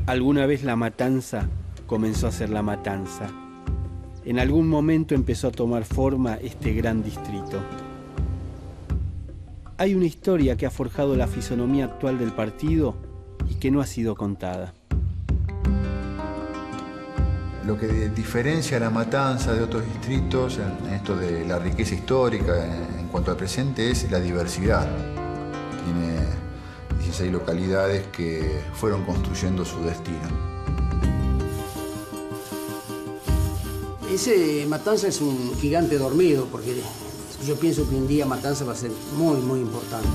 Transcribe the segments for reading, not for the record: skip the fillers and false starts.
Alguna vez la matanza comenzó a ser la matanza. En algún momento empezó a tomar forma este gran distrito. Hay una historia que ha forjado la fisonomía actual del partido y que no ha sido contada. Lo que diferencia a La Matanza de otros distritos en esto de la riqueza histórica en cuanto al presente es la diversidad. Tiene 16 localidades que fueron construyendo su destino. Ese Matanza es un gigante dormido, porque yo pienso que un día Matanza va a ser muy, muy importante.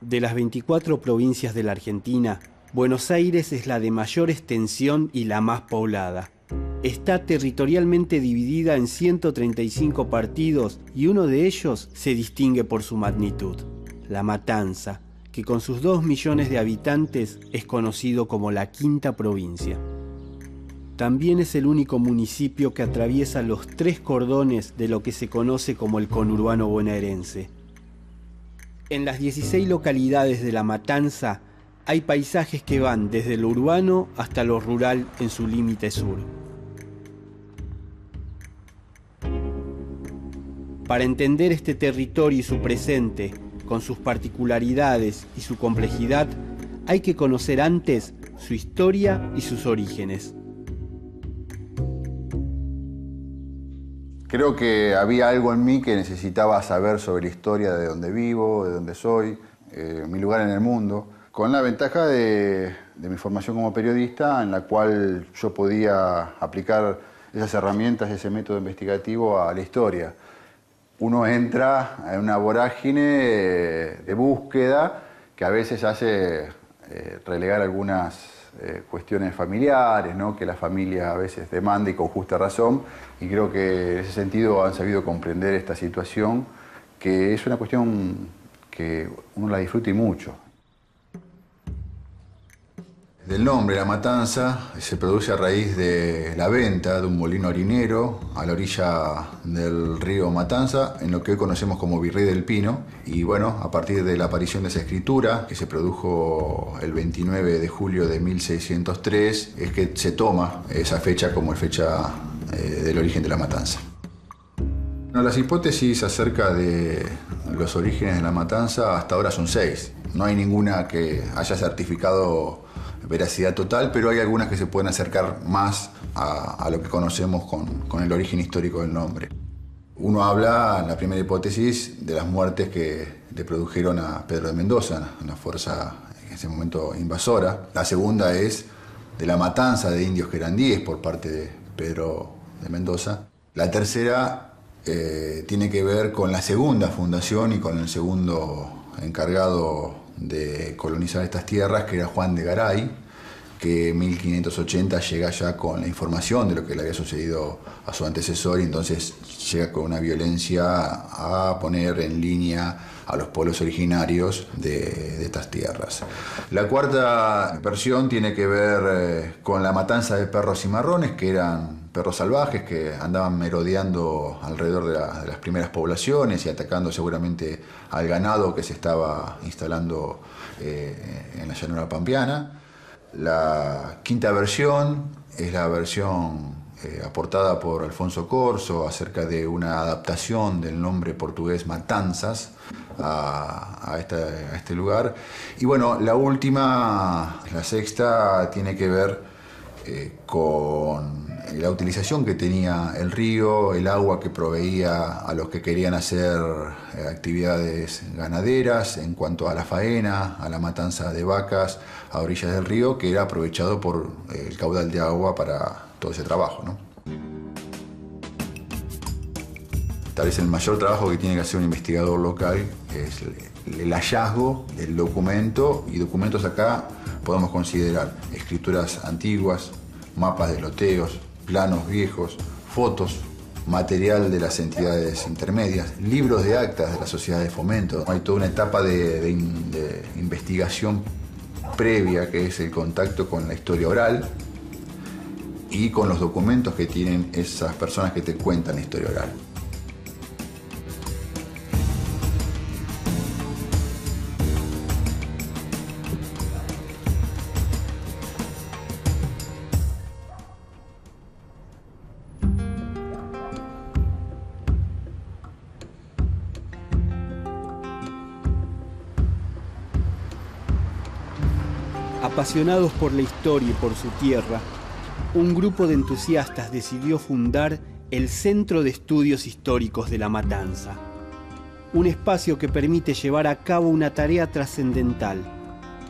De las 24 provincias de la Argentina, Buenos Aires es la de mayor extensión y la más poblada. Está territorialmente dividida en 135 partidos y uno de ellos se distingue por su magnitud, La Matanza, que con sus 2 millones de habitantes es conocido como la quinta provincia. También es el único municipio que atraviesa los 3 cordones de lo que se conoce como el conurbano bonaerense. En las 16 localidades de La Matanza hay paisajes que van desde lo urbano hasta lo rural en su límite sur. Para entender este territorio y su presente, con sus particularidades y su complejidad, hay que conocer antes su historia y sus orígenes. Creo que había algo en mí que necesitaba saber sobre la historia de dónde vivo, de dónde soy, mi lugar en el mundo, con la ventaja de mi formación como periodista, en la cual yo podía aplicar esas herramientas, ese método investigativo a la historia. Uno entra en una vorágine de búsqueda que a veces hace relegar algunas cuestiones familiares, ¿no? Que la familia a veces demanda y con justa razón, y creo que en ese sentido han sabido comprender esta situación, que es una cuestión que uno la disfruta y mucho. Del nombre, La Matanza, se produce a raíz de la venta de un molino harinero a la orilla del río Matanza, en lo que hoy conocemos como Virrey del Pino. Y bueno, a partir de la aparición de esa escritura, que se produjo el 29 de julio de 1603, es que se toma esa fecha como fecha del origen de La Matanza. Bueno, las hipótesis acerca de los orígenes de La Matanza hasta ahora son 6. No hay ninguna que haya certificado veracidad total, pero hay algunas que se pueden acercar más a lo que conocemos con el origen histórico del nombre. Uno habla, en la primera hipótesis, de las muertes que le produjeron a Pedro de Mendoza, una fuerza en ese momento invasora. La segunda es de la matanza de indios que eran 10 por parte de Pedro de Mendoza. La tercera tiene que ver con la segunda fundación y con el segundo encargado de colonizar estas tierras, que era Juan de Garay, que en 1580 llega ya con la información de lo que le había sucedido a su antecesor, y entonces llega con una violencia a poner en línea a los pueblos originarios de estas tierras. La cuarta versión tiene que ver con la matanza de perros cimarrones, que eran perros salvajes que andaban merodeando alrededor de las primeras poblaciones y atacando seguramente al ganado que se estaba instalando en la llanura pampeana. La quinta versión es la versión aportada por Alfonso Corso acerca de una adaptación del nombre portugués Matanzas a este lugar. Y bueno, la última, la sexta, tiene que ver con la utilización que tenía el río, el agua que proveía a los que querían hacer actividades ganaderas en cuanto a la faena, a la matanza de vacas a orillas del río, que era aprovechado por el caudal de agua para todo ese trabajo, ¿no? Tal vez el mayor trabajo que tiene que hacer un investigador local es el hallazgo del documento, y documentos acá podemos considerar escrituras antiguas, mapas de loteos, planos viejos, fotos, material de las entidades intermedias, libros de actas de la sociedad de fomento. Hay toda una etapa de investigación previa, que es el contacto con la historia oral y con los documentos que tienen esas personas que te cuentan la historia oral. Apasionados por la historia y por su tierra, un grupo de entusiastas decidió fundar el Centro de Estudios Históricos de La Matanza, un espacio que permite llevar a cabo una tarea trascendental,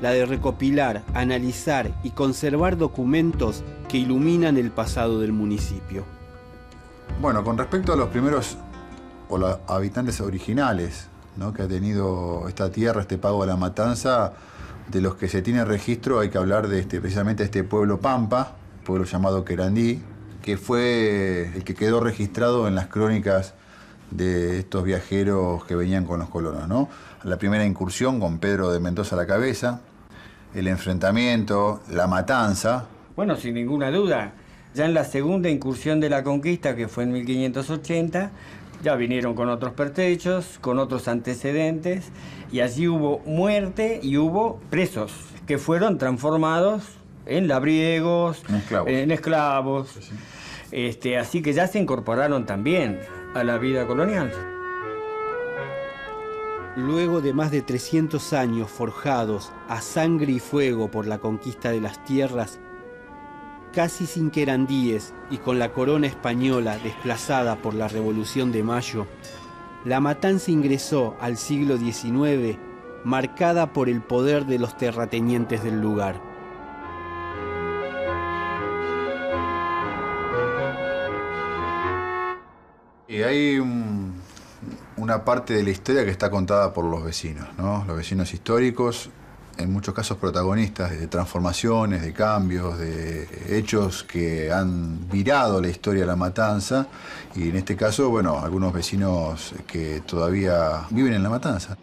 la de recopilar, analizar y conservar documentos que iluminan el pasado del municipio. Bueno, con respecto a los primeros o los habitantes originales, ¿no?, que ha tenido esta tierra, este pago de La Matanza, de los que se tiene registro hay que hablar de precisamente este pueblo Pampa, pueblo llamado Querandí, que fue el que quedó registrado en las crónicas de estos viajeros que venían con los colonos, ¿no? La primera incursión con Pedro de Mendoza a la cabeza, el enfrentamiento, la matanza. Bueno, sin ninguna duda, ya en la segunda incursión de la conquista, que fue en 1580, ya vinieron con otros pertrechos, con otros antecedentes, y allí hubo muerte y hubo presos, que fueron transformados en labriegos, en esclavos. Sí. Así que ya se incorporaron también a la vida colonial. Luego de más de 300 años forjados a sangre y fuego por la conquista de las tierras, casi sin querandíes y con la corona española desplazada por la Revolución de Mayo, La Matanza ingresó al siglo XIX marcada por el poder de los terratenientes del lugar. Y hay una parte de la historia que está contada por los vecinos, ¿no? Los vecinos históricos, en muchos casos protagonistas de transformaciones, de cambios, de hechos que han virado la historia de La Matanza, y en este caso, bueno, algunos vecinos que todavía viven en La Matanza.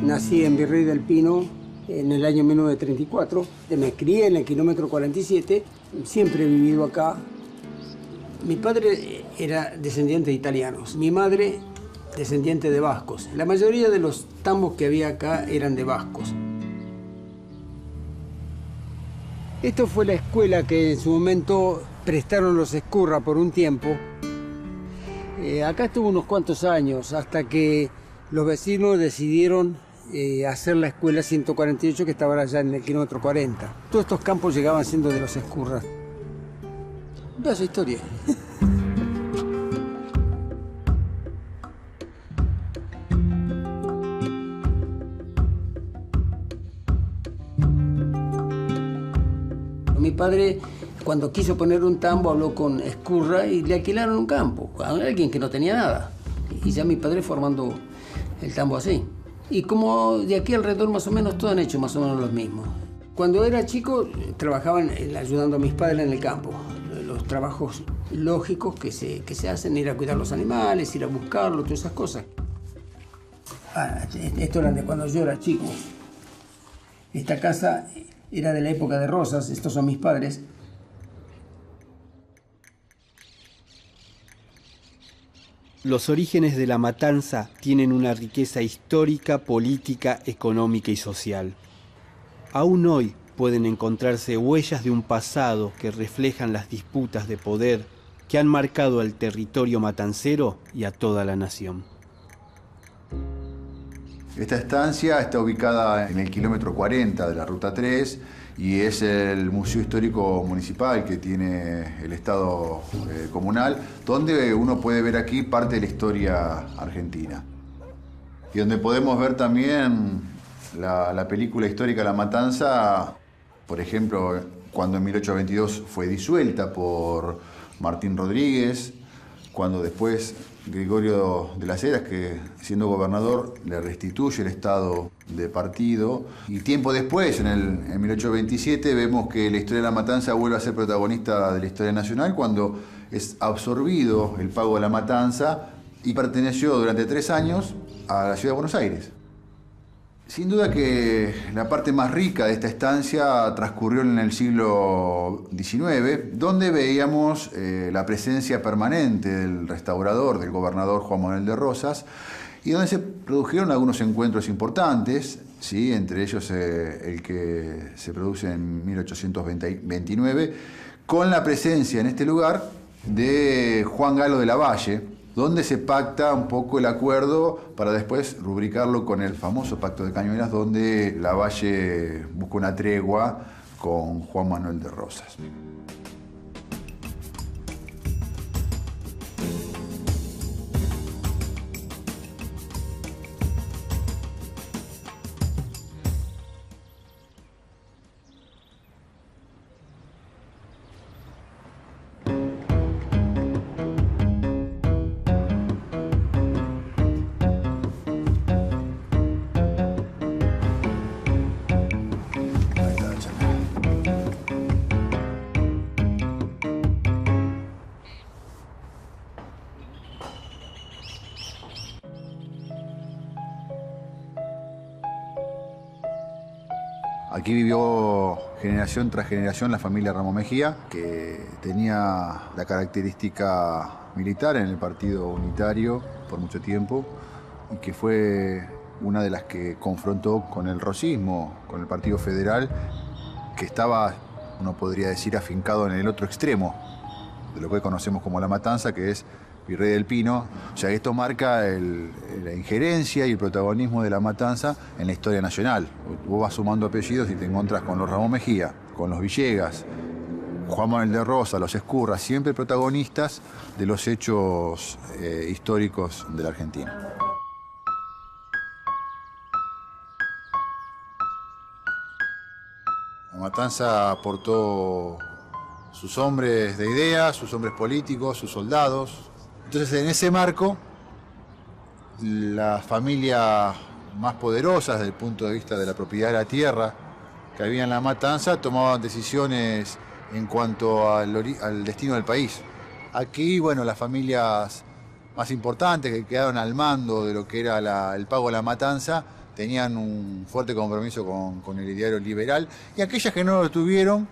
Nací en Virrey del Pino en el año 1934, me crié en el kilómetro 47, siempre he vivido acá. Mi padre era descendiente de italianos, mi madre descendiente de vascos. La mayoría de los tambos que había acá eran de vascos. Esto fue la escuela que en su momento prestaron los Ezcurra por un tiempo. Acá estuvo unos cuantos años, hasta que los vecinos decidieron hacer la escuela 148, que estaba allá en el kilómetro 40. Todos estos campos llegaban siendo de los Ezcurra. Vea esa historia. Mi padre, cuando quiso poner un tambo, habló con Ezcurra y le alquilaron un campo a alguien que no tenía nada. Y ya mi padre formando el tambo así. Y como de aquí alrededor más o menos todos han hecho más o menos lo mismo. Cuando era chico trabajaban ayudando a mis padres en el campo. Los trabajos lógicos que se hacen, ir a cuidar los animales, ir a buscarlos, todas esas cosas. Esto era de cuando yo era chico. Esta casa era de la época de Rosas, estos son mis padres. Los orígenes de La Matanza tienen una riqueza histórica, política, económica y social. Aún hoy pueden encontrarse huellas de un pasado que reflejan las disputas de poder, que han marcado al territorio matancero y a toda la nación. Esta estancia está ubicada en el kilómetro 40 de la Ruta 3 y es el Museo Histórico Municipal que tiene el Estado comunal, donde uno puede ver aquí parte de la historia argentina. Y donde podemos ver también la película histórica La Matanza, por ejemplo, cuando en 1822 fue disuelta por Martín Rodríguez, cuando después Gregorio de las Heras, que siendo gobernador le restituye el estado de partido, y tiempo después, en 1827, vemos que la historia de La Matanza vuelve a ser protagonista de la historia nacional cuando es absorbido el pago de La Matanza y perteneció durante 3 años a la ciudad de Buenos Aires. Sin duda que la parte más rica de esta estancia transcurrió en el siglo XIX, donde veíamos la presencia permanente del restaurador, del gobernador Juan Manuel de Rosas, y donde se produjeron algunos encuentros importantes, ¿sí? Entre ellos el que se produce en 1829, con la presencia en este lugar de Juan Galo de la Valle, donde se pacta un poco el acuerdo para después rubricarlo con el famoso Pacto de Cañuelas, donde Lavalle busca una tregua con Juan Manuel de Rosas. Aquí vivió generación tras generación la familia Ramos Mejía, que tenía la característica militar en el Partido Unitario por mucho tiempo y que fue una de las que confrontó con el rosismo, con el Partido Federal, que estaba, uno podría decir, afincado en el otro extremo de lo que hoy conocemos como La Matanza, que es Virrey del Pino. O sea, esto marca la injerencia y el protagonismo de La Matanza en la historia nacional. Vos vas sumando apellidos y te encontrás con los Ramos Mejía, con los Villegas, Juan Manuel de Rosas, los Ezcurra, siempre protagonistas de los hechos históricos de la Argentina. La Matanza aportó sus hombres de ideas, sus hombres políticos, sus soldados. Entonces, en ese marco, las familias más poderosas desde el punto de vista de la propiedad de la tierra que había en La Matanza tomaban decisiones en cuanto al destino del país. Aquí, bueno, las familias más importantes que quedaron al mando de lo que era el pago de La Matanza tenían un fuerte compromiso con el ideario liberal, y aquellas que no lo tuvieron,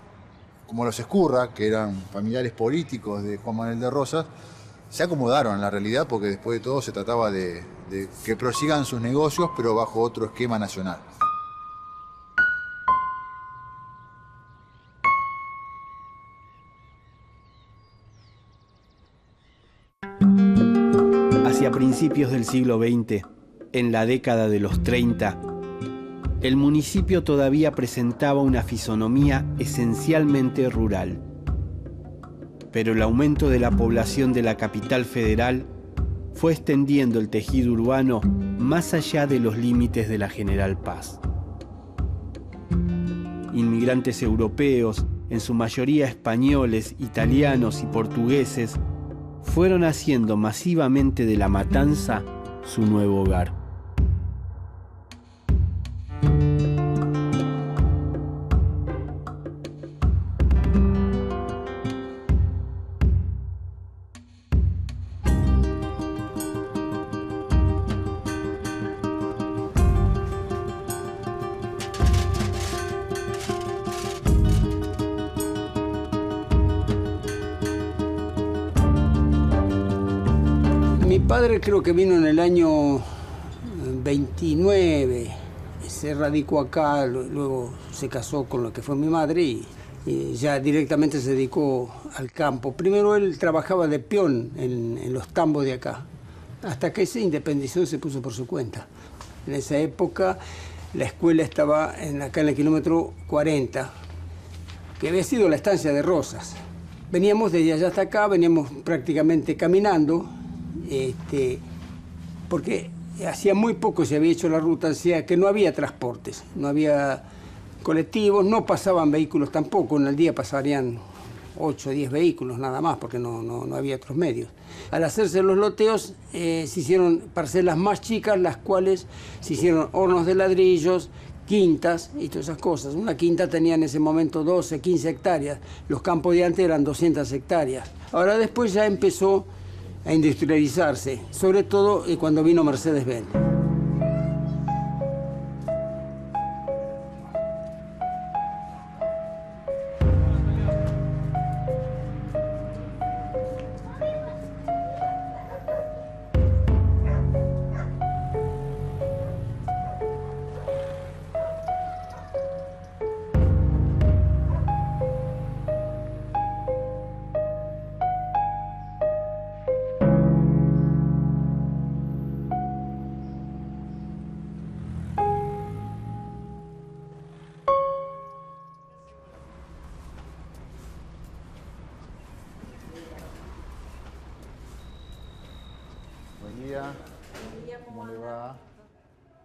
como los Ezcurra, que eran familiares políticos de Juan Manuel de Rosas, se acomodaron a la realidad, porque después de todo se trataba de que prosigan sus negocios, pero bajo otro esquema nacional. Hacia principios del siglo XX, en la década de los 30, el municipio todavía presentaba una fisonomía esencialmente rural. Pero el aumento de la población de la capital federal fue extendiendo el tejido urbano más allá de los límites de la General Paz. Inmigrantes europeos, en su mayoría españoles, italianos y portugueses, fueron haciendo masivamente de La Matanza su nuevo hogar. Mi padre creo que vino en el año 29, se radicó acá, luego se casó con lo que fue mi madre y y ya directamente se dedicó al campo. Primero él trabajaba de peón en los tambos de acá, hasta que se independizó y se puso por su cuenta. En esa época la escuela estaba acá en el kilómetro 40, que había sido la estancia de Rosas. Veníamos desde allá hasta acá, veníamos prácticamente caminando, porque hacía muy poco se había hecho la ruta, hacía que no había transportes, no había colectivos, no pasaban vehículos tampoco, en el día pasarían 8 o 10 vehículos nada más, porque no había otros medios. Al hacerse los loteos se hicieron parcelas más chicas, las cuales se hicieron hornos de ladrillos, quintas y todas esas cosas. Una quinta tenía en ese momento 12, 15 hectáreas, los campos de antes eran 200 hectáreas. Ahora después ya empezó a industrializarse, sobre todo cuando vino Mercedes-Benz. ¿Cómo le va?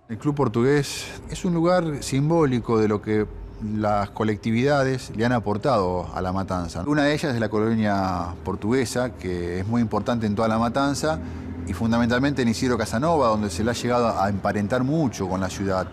El Club Portugués es un lugar simbólico de lo que las colectividades le han aportado a La Matanza. Una de ellas es la colonia portuguesa, que es muy importante en toda La Matanza, y fundamentalmente en Isidro Casanova, donde se le ha llegado a emparentar mucho con la ciudad.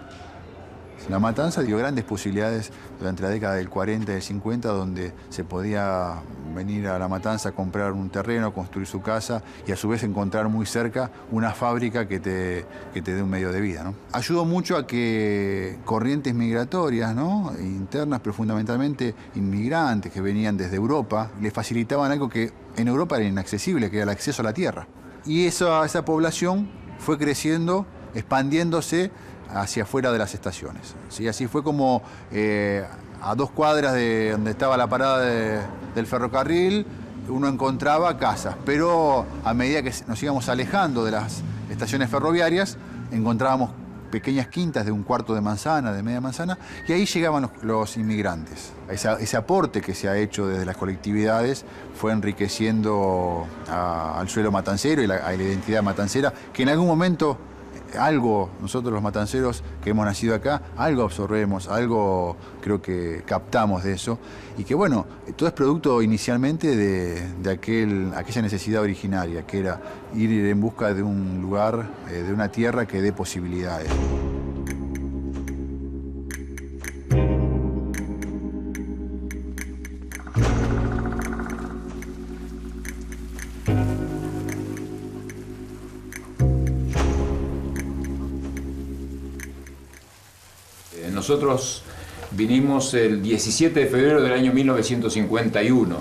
La Matanza dio grandes posibilidades durante la década del 40 y del 50, donde se podía venir a La Matanza a comprar un terreno, construir su casa y a su vez encontrar muy cerca una fábrica que te dé un medio de vida, ¿no? Ayudó mucho a que corrientes migratorias, ¿no?, internas, pero fundamentalmente inmigrantes que venían desde Europa, le facilitaban algo que en Europa era inaccesible, que era el acceso a la tierra. Y esa población fue creciendo, expandiéndose hacia afuera de las estaciones. ¿Sí? Así fue como a 2 cuadras de donde estaba la parada del ferrocarril uno encontraba casas, pero a medida que nos íbamos alejando de las estaciones ferroviarias encontrábamos pequeñas quintas de 1/4 de manzana, de media manzana, y ahí llegaban los inmigrantes. Ese aporte que se ha hecho desde las colectividades fue enriqueciendo al suelo matancero y a la identidad matancera, que en algún momento algo, nosotros los matanceros que hemos nacido acá, algo absorbemos, algo creo que captamos de eso, y que bueno, todo es producto inicialmente de aquella necesidad originaria, que era ir en busca de un lugar, de una tierra que dé posibilidades. Nosotros vinimos el 17 de febrero del año 1951,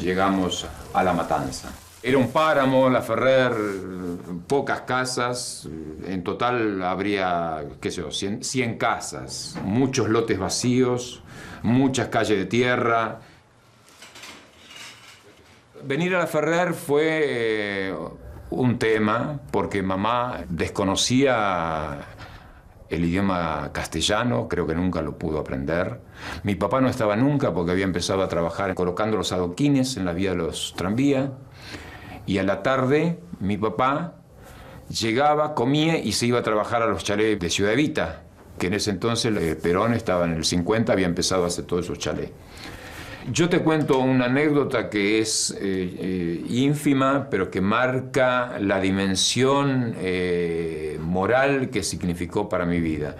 llegamos a La Matanza. Era un páramo, La Ferrer, pocas casas, en total habría, qué sé yo, 100 casas, muchos lotes vacíos, muchas calles de tierra. Venir a La Ferrer fue un tema porque mamá desconocía el idioma castellano, creo que nunca lo pudo aprender. Mi papá no estaba nunca porque había empezado a trabajar colocando los adoquines en la vía de los tranvías. Y a la tarde mi papá llegaba, comía y se iba a trabajar a los chalés de Ciudad Evita, que en ese entonces Perón estaba en el 50, había empezado a hacer todos esos chalés. Yo te cuento una anécdota que es ínfima, pero que marca la dimensión moral que significó para mi vida.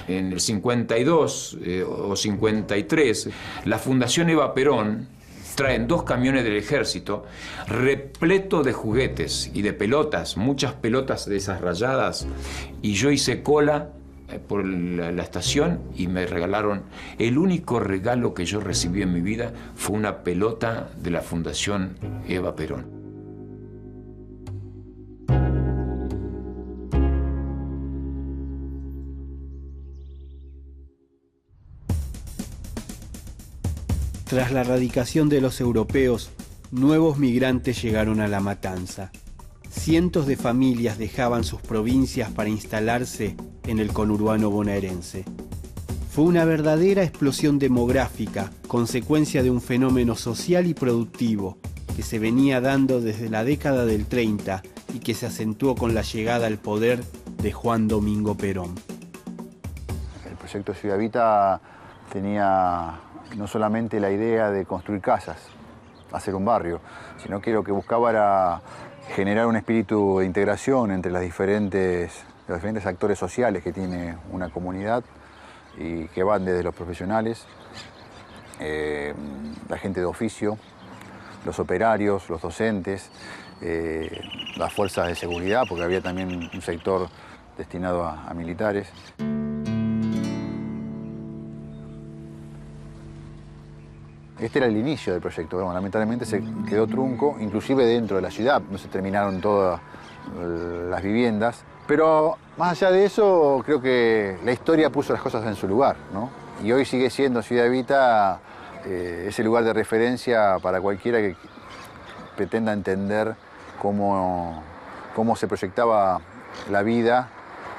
En el 52 o 53, la Fundación Eva Perón traen 2 camiones del ejército repleto de juguetes y de pelotas, muchas pelotas de esas rayadas, y yo hice cola por la estación y me regalaron, el único regalo que yo recibí en mi vida fue una pelota de la Fundación Eva Perón. Tras la radicación de los europeos, nuevos migrantes llegaron a La Matanza. Cientos de familias dejaban sus provincias para instalarse en el conurbano bonaerense. Fue una verdadera explosión demográfica, consecuencia de un fenómeno social y productivo que se venía dando desde la década del 30 y que se acentuó con la llegada al poder de Juan Domingo Perón. El proyecto Ciudad Evita tenía no solamente la idea de construir casas, hacer un barrio, sino que lo que buscaba era generar un espíritu de integración entre los diferentes actores sociales que tiene una comunidad y que van desde los profesionales, la gente de oficio, los operarios, los docentes, las fuerzas de seguridad, porque había también un sector destinado a militares. Este era el inicio del proyecto. Bueno, lamentablemente se quedó trunco, inclusive dentro de la ciudad. No se terminaron todas las viviendas. Pero más allá de eso, creo que la historia puso las cosas en su lugar, ¿no? Y hoy sigue siendo Ciudad Evita ese lugar de referencia para cualquiera que pretenda entender cómo se proyectaba la vida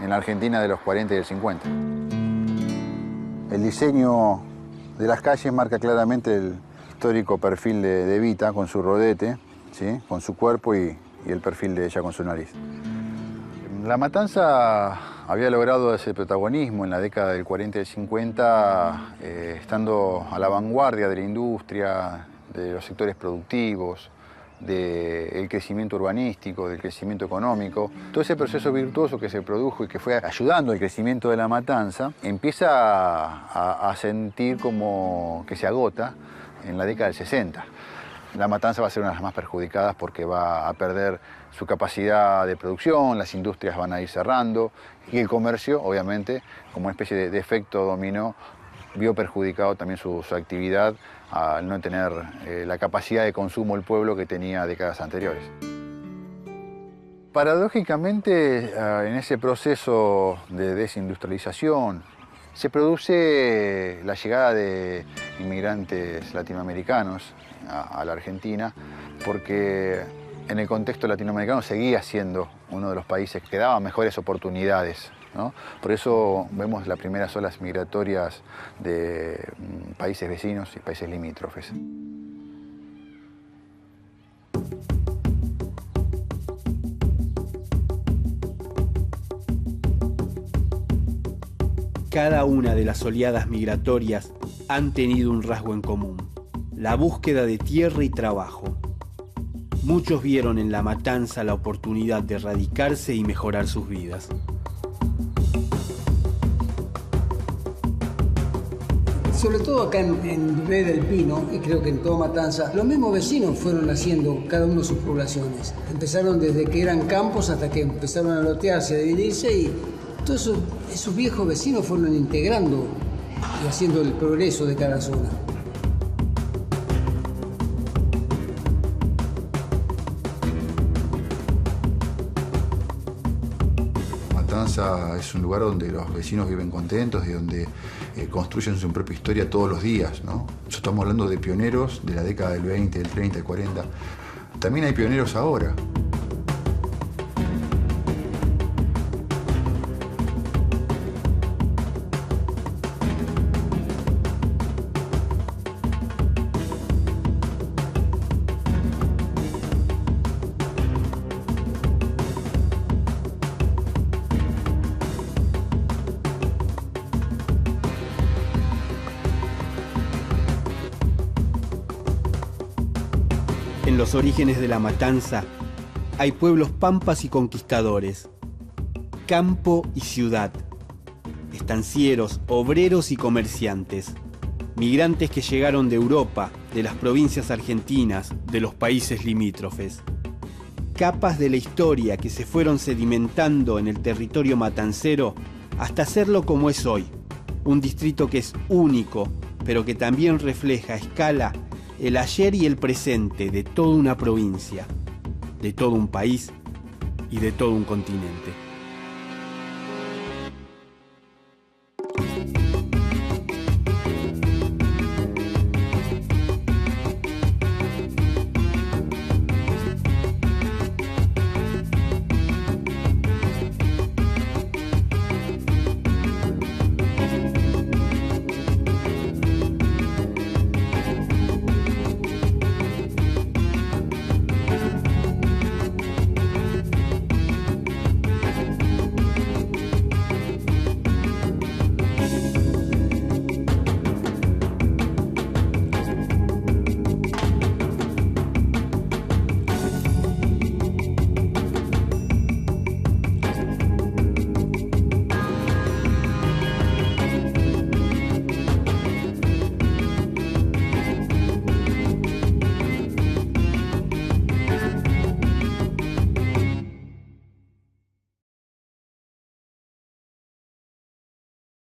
en la Argentina de los 40 y del 50. El diseño de las calles marca claramente el histórico perfil de Evita con su rodete, ¿sí? Con su cuerpo y el perfil de ella con su nariz. La Matanza había logrado ese protagonismo en la década del 40 y del 50, estando a la vanguardia de la industria, de los sectores productivos, del crecimiento urbanístico, del crecimiento económico. Todo ese proceso virtuoso que se produjo y que fue ayudando al crecimiento de La Matanza, empieza a sentir como que se agota en la década del 60. La Matanza va a ser una de las más perjudicadas porque va a perder su capacidad de producción, las industrias van a ir cerrando y el comercio, obviamente, como una especie de efecto dominó, vio perjudicado también su actividad al no tener la capacidad de consumo el pueblo que tenía décadas anteriores. Paradójicamente, en ese proceso de desindustrialización, se produce la llegada de inmigrantes latinoamericanos a la Argentina, porque en el contexto latinoamericano seguía siendo uno de los países que daba mejores oportunidades, ¿no? Por eso vemos las primeras olas migratorias de países vecinos y países limítrofes. Cada una de las oleadas migratorias han tenido un rasgo en común: la búsqueda de tierra y trabajo. Muchos vieron en La Matanza la oportunidad de radicarse y mejorar sus vidas. Sobre todo acá en Virrey del Pino, y creo que en toda Matanza, los mismos vecinos fueron haciendo cada uno de sus poblaciones. Empezaron desde que eran campos hasta que empezaron a lotearse, a dividirse, y todos esos viejos vecinos fueron integrando y haciendo el progreso de cada zona. Matanza es un lugar donde los vecinos viven contentos y donde construyen su propia historia todos los días, ¿no? Estamos hablando de pioneros de la década del 20, del 30, del 40. También hay pioneros ahora. En los orígenes de La Matanza hay pueblos pampas y conquistadores, campo y ciudad, estancieros, obreros y comerciantes, migrantes que llegaron de Europa, de las provincias argentinas, de los países limítrofes. Capas de la historia que se fueron sedimentando en el territorio matancero hasta hacerlo como es hoy, un distrito que es único, pero que también refleja a escala el ayer y el presente de toda una provincia, de todo un país y de todo un continente.